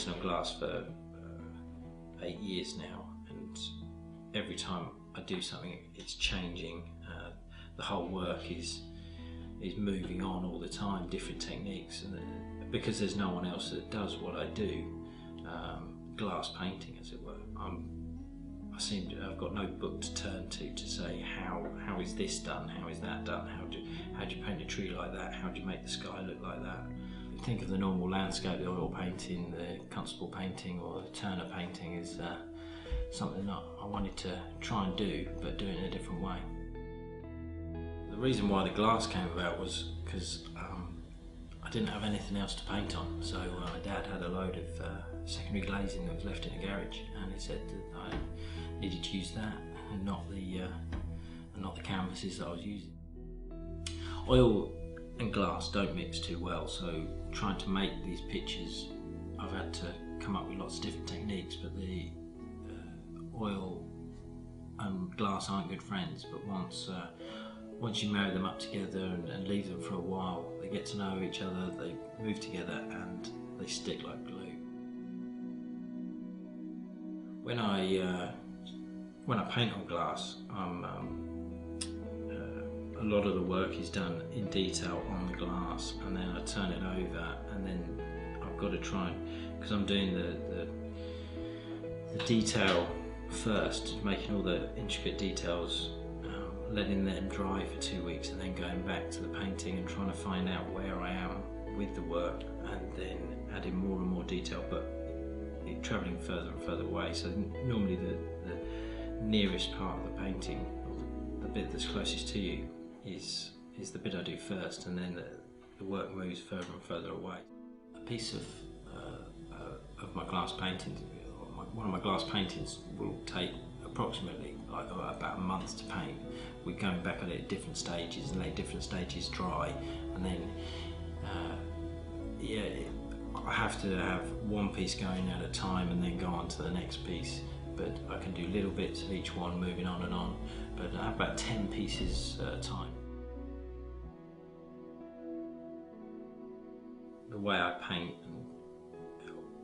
painting on glass for 8 years now, and every time I do something it's changing. The whole work is moving on all the time, different techniques, and because there's no one else that does what I do, glass painting as it were, I've got no book to turn to say how is this done, how is that done, how do you paint a tree like that, how do you make the sky look like that. Think of the normal landscape, the oil painting, the Constable painting or the Turner painting is something that I wanted to try and do, but do it in a different way. The reason why the glass came about was because I didn't have anything else to paint on, so my dad had a load of secondary glazing that was left in the garage, and he said that I needed to use that and not the canvases that I was using. Oil and glass don't mix too well, so trying to make these pictures I've had to come up with lots of different techniques, but the oil and glass aren't good friends, but once you marry them up together and leave them for a while, they get to know each other, they move together and they stick like glue. When I paint on glass, a lot of the work is done in detail on the glass, and then I turn it over, and then I've got to try, because I'm doing the detail first, making all the intricate details, letting them dry for 2 weeks, and then going back to the painting and trying to find out where I am with the work, and then adding more and more detail, but travelling further and further away. So normally the nearest part of the painting, or the bit that's closest to you, is the bit I do first, and then the work moves further and further away. A piece of my glass painting, one of my glass paintings will take approximately about a month to paint. We're going back at it at different stages and let different stages dry, and then I have to have one piece going at a time and then go on to the next piece, but I can do little bits of each one moving on and on, but I have about 10 pieces at a time. The way I paint,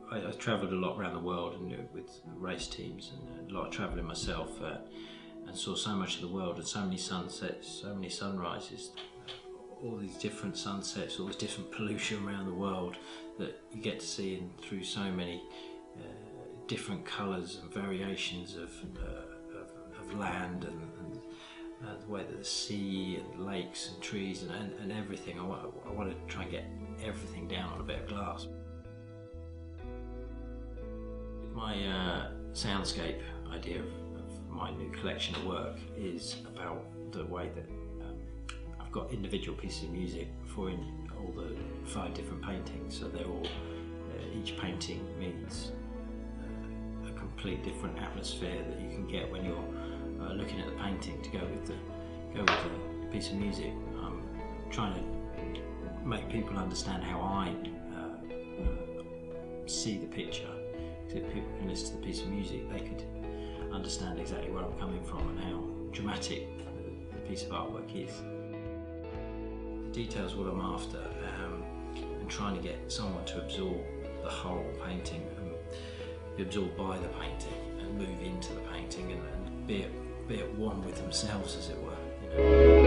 I travelled a lot around the world and with race teams, and a lot of travelling myself, and saw so much of the world, and so many sunsets, so many sunrises, all these different sunsets, all this different pollution around the world that you get to see through so many different colours and variations of land, and the way that the sea and lakes and trees and everything. I want to try and get everything down on a bit of glass. My soundscape idea of my new collection of work is about the way that I've got individual pieces of music for all the 5 different paintings, so they're all, each painting means a complete different atmosphere that you can get when you're looking at the painting to go with the piece of music. I'm trying to make people understand how I see the picture. So if people can listen to the piece of music, they could understand exactly where I'm coming from and how dramatic the piece of artwork is. The detail's what I'm after, and trying to get someone to absorb the whole painting and be absorbed by the painting and move into the painting and be at one with themselves, as it were. You know?